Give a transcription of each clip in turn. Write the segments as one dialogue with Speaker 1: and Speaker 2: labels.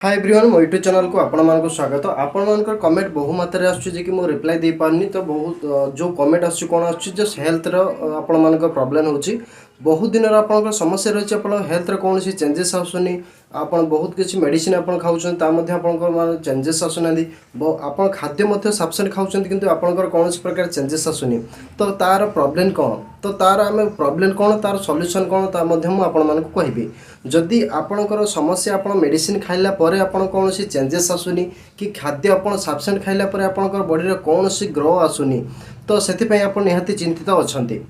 Speaker 1: Hi everyone मो YouTube channel को आपण मानक स्वागत। आपण मानकर कमेंट बहु मात्रा आसुची जे कि मो रिप्लाई दे पारनी तो बहुत जो कमेंट आसुची कोन आसुची जो हेल्थ रो आपण मानक प्रॉब्लम होची बहुत दिन आपण समस्या रही आपण हेल्थ रे कौन सी चेंजेस आसुनी आपण बहुत किसी मेडिसिन आपण खाउछन ता मध्ये आपण चेंजेस आसुनांदी आपण खाद्य मध्ये सफिशिएंट खाउछन किंतु आपण कौन प्रकार चेंजेस आसुनी तो तार प्रॉब्लम कौन तो तार आम प्रॉब्लम कौन तार सॉल्यूशन कौन ता मध्ये मु आपण मानक कहबी जदि आपणकर समस्या आपण मेडिसिन खाइला परे आपण कौन सी चेंजेस आसुनी कि खाद्य आपण सफिशिएंट खाइला परे आपणकर बॉडी रे कौन सी ग्रो आसुनी तो सेति पय आपण निहाती चिंतित अछंती।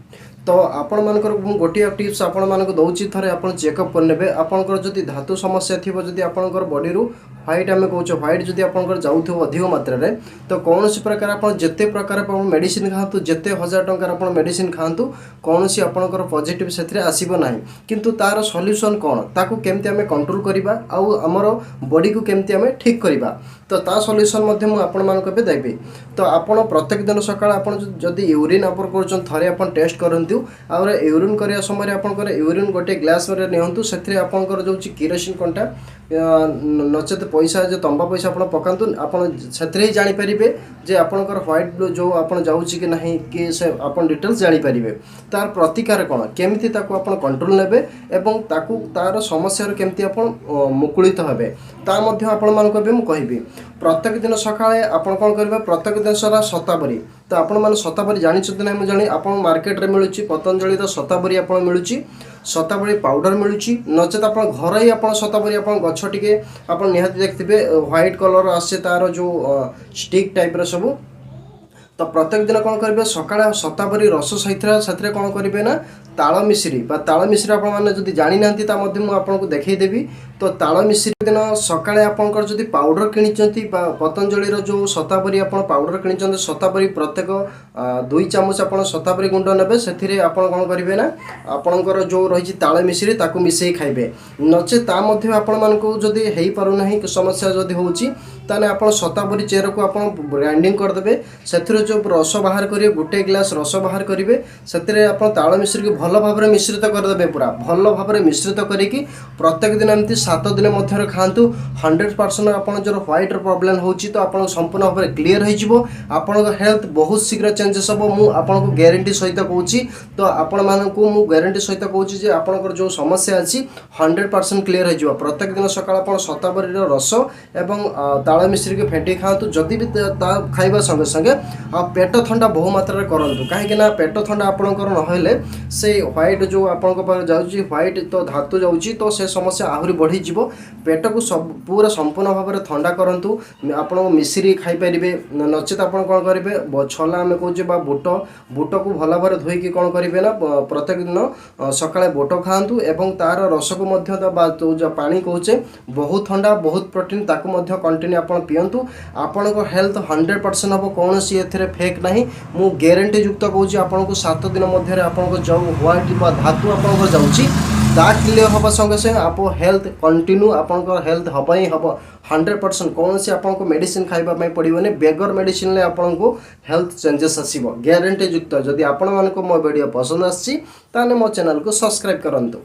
Speaker 1: तो आपण मानकर गोटे टिप्स आपण मानक दउची थरे आपण चेकअप करनेबे आपणकर जदि धातु समस्या थिबो जदि आपणकर बॉडी रु व्हाइट आमे कहूँ व्हाइट जदि आपणकर जाउथो अधिक मात्रा रे तो कौन सी प्रकार आपण जेते प्रकार आपण मेडिसिन खातु जेते 1000 टंका आपण मेडिसिन खातु कौन सी आपणकर पॉजिटिव सेथरे आसीबो नाही किंतु तार सॉल्यूशन कोन ताकू केमते आमे कंट्रोल करिबा आउ हमर बॉडी को केमते आमे ठीक करिबा तो ता सॉल्यूशन मध्ये मु आपण मानक बे देबी। तो आपण प्रत्येक दिन सकाळ आपण जदि यूरिन आपण करछन थरे आपण टेस्ट करंतु और यूरिन करिया समय आपनकर यूरिन गोटे ग्लास रे नियंतु सेथरे आपनकर जो किरोसिन कंटा नचेत पैसा जो तंबा पैसा आपण पकांतु आपण सेथरे ही जानि परिबे जे आपनकर व्हाइट ब्लू जो आपण जाउची कि नाही कि से आपण डिटेल्स जानि परिबे तार प्रतिकार कोन केमिति ताको आपण कंट्रोल नेबे एवं ताको तार समस्या रे केमिति आपण मुकुलित हेबे ता मध्ये आपण मानक बे मु कहिबी। प्रत्येक दिन सकाळे आपण कोन करबे प्रत्येक दिन सारा शतावरी तो आपण माने शतावरी जानि छथि नै मु जानि आपण मार्केट रे मिलुची पतंजलि रो शतावरी आपण मिलुची शतावरी पाउडर मिलुची नचेत आपण घर ही आपण शतावरी आपण गछ टिके आपण निहाती देखथिबे व्हाइट कलर आसे तार जो स्टिक टाइप रो सब तो प्रत्येक दिन कौन करेंगे सकाଳେ शतावरी रस सहित से कौन करेंगे ना ताल मिश्री ताल मिश्री आपड़ी जानी ना आपको देखईदेवी तो ताल मिश्री दिन सकाळे आपंकर जदि पाउडर किणी पतंजलि जो शतावरी आप पाउडर किणी शतावरी प्रत्येक 2 चामच आप शतावरी गुंड ने से आप कौन करेंगे ना आपंकर जो रही ताल मिश्री ताकू मिसई खाइबे नचे जदि हो पारना समस्या जदि होची ताने आप शतावरी चेर को आप ग्राइंडिंग करदे से जो रस बाहर करेंगे गोटे ग्लास रस बाहर करेंगे से आप ताल मिश्री को भल भाव मिश्रित करदे पूरा भल भाव मिश्रित करके प्रत्येक दिन एमती 7 दिन मध्य खातु 100% आप जो व्हाइट प्रॉब्लम होची तो आप संपूर्ण भाव में क्लीयर हो हेल्थ बहुत शीघ्र चेंजेस हम मुझे ग्यारंटी सहित कहूँ तो आपण मानू मु ग्यारंटी सहित कहूँ आपंकर जो समस्या अच्छी 100% क्लीयर हो प्रत्येक दिन सकाळ आप शतावरी रस एवं ताल मिश्री के फेंटी खातु जदि भी खाइबा संगे संगे आ पेट थंडा बहु मात्रा करूँ कहीं पेट थंडा आपंकर नहले से व्हाइट जो आपंक जाऊँगी व्हाइट तो धातु जाऊँगी तो से समस्या आहरी बढ़ी पेट को सब पूरा संपूर्ण भाव में ठंडा करूँ आप मिश्री खाईपारे नचेत आप कौन करेंगे छला आम कहे बुट बुट को भल भाव धोईकी कौन करेंगे ना प्रत्येक दिन सकाळे बुट खातु एवं तार रस को जो पानी कहे बहुत ठंडा बहुत प्रोटीन ताकू कंटिन्यू आप पीयंतु आपण हेल्थ 100% हम कौन सी ए फेक ना मु ग्यारंटी युक्त कहूँ आपको 7 दिन मध्य आपको जो व्हाइट धातु आप जाऊँगी दा क्लीयर हवा संगे संगे आप हेल्थ कंटिन्यू आपंकर हेल्थ हम ही हम 100% कौन सी आपको मेडिसिन खाइबा पड़ोनी बेगर मेडिसिन आपको हेल्थ चेंजेस आसो ग्यारंटी युक्त जदि आपण मानक मो वीडियो पसंद आसी मो चैनल को सब्सक्राइब करंतु।